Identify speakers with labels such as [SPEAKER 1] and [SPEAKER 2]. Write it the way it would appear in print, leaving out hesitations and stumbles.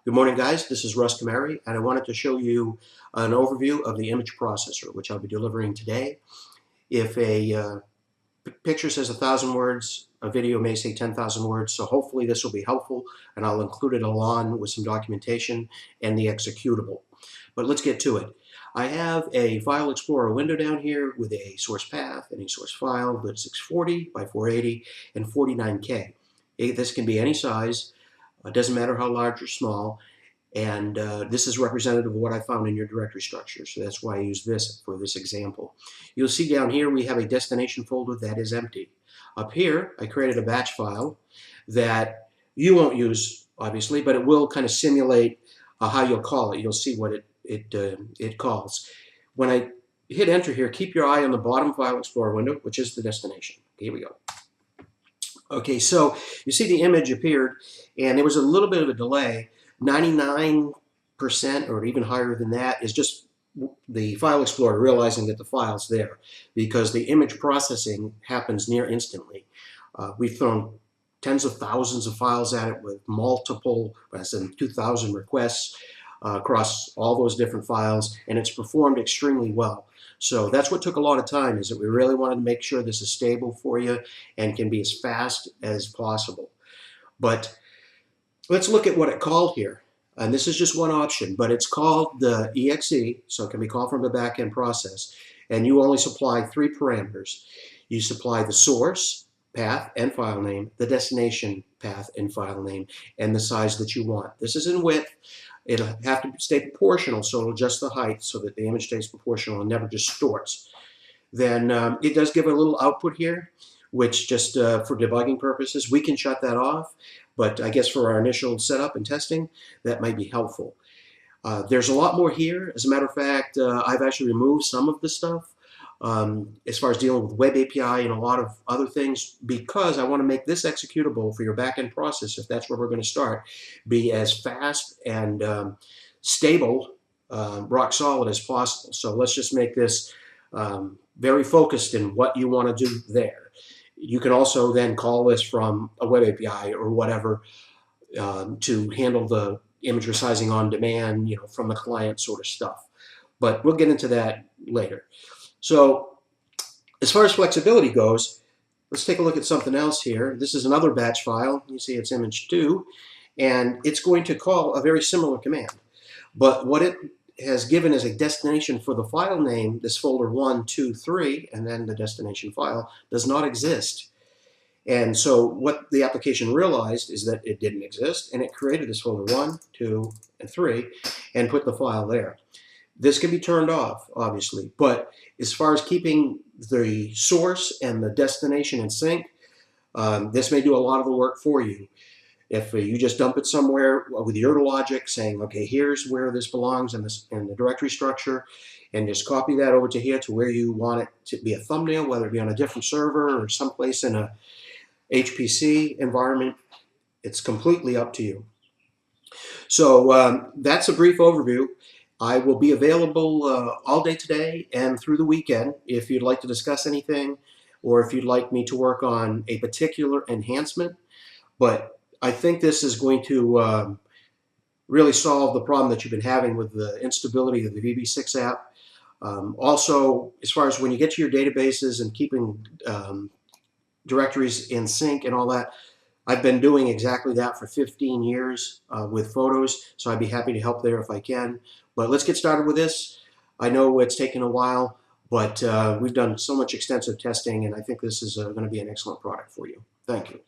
[SPEAKER 1] Good morning, guys. This is Russ Kamari, and I wanted to show you an overview of the image processor, which I'll be delivering today. If a picture says 1,000 words, a video may say 10,000 words, so hopefully this will be helpful, and I'll include it along with some documentation and the executable. But let's get to it. I have a File Explorer window down here with a source path and a source file that's 640 by 480 and 49K. This can be any size. It doesn't matter how large or small, and this is representative of what I found in your directory structure, so that's why I use this for this example. You'll see down here we have a destination folder that is empty. Up here I created a batch file that you won't use, obviously, but it will kind of simulate how you'll call it. You'll see what it calls. When I hit enter here, keep your eye on the bottom File Explorer window, which is the destination. Here we go. Okay, so you see the image appeared, and there was a little bit of a delay. 99% or even higher than that is just the File Explorer realizing that the file's there, because the image processing happens near instantly. We've thrown tens of thousands of files at it with multiple, less than 2,000 requests across all those different files, and it's performed extremely well. So that's what took a lot of time, is that we really wanted to make sure this is stable for you and can be as fast as possible. But let's look at what it called here. And this is just one option, but it's called the EXE, so it can be called from the backend process. And you only supply 3 parameters. You supply the source, path, and file name, the destination path and file name, and the size that you want. This is in width. It'll have to stay proportional, so it'll adjust the height so that the image stays proportional and never distorts. Then it does give a little output here, which just for debugging purposes, we can shut that off. But I guess for our initial setup and testing, that might be helpful. There's a lot more here. As a matter of fact, I've actually removed some of the stuff as far as dealing with Web API and a lot of other things, because I want to make this executable for your backend process, if that's where we're going to start, be as fast and stable, rock solid as possible. So let's just make this very focused in what you want to do there. You can also then call this from a Web API or whatever to handle the image resizing on demand, from the client sort of stuff. But we'll get into that later. So as far as flexibility goes, let's take a look at something else here. This is another batch file. You see it's image 2, and it's going to call a very similar command. But what it has given as a destination for the file name, this folder 1, 2, 3, and then the destination file, does not exist. And so what the application realized is that it didn't exist, and it created this folder 1, 2, and 3, and put the file there. This can be turned off, obviously, but as far as keeping the source and the destination in sync, this may do a lot of the work for you. If you just dump it somewhere with your logic saying, okay, here's where this belongs in the directory structure, and just copy that over to here to where you want it to be a thumbnail, whether it be on a different server or someplace in a HPC environment, it's completely up to you. So that's a brief overview. I will be available all day today and through the weekend if you'd like to discuss anything, or if you'd like me to work on a particular enhancement. But I think this is going to really solve the problem that you've been having with the instability of the VB6 app. Also, as far as when you get to your databases and keeping directories in sync and all that, I've been doing exactly that for 15 years with photos, so I'd be happy to help there if I can. But let's get started with this. I know it's taken a while, but we've done so much extensive testing, and I think this is going to be an excellent product for you. Thank you.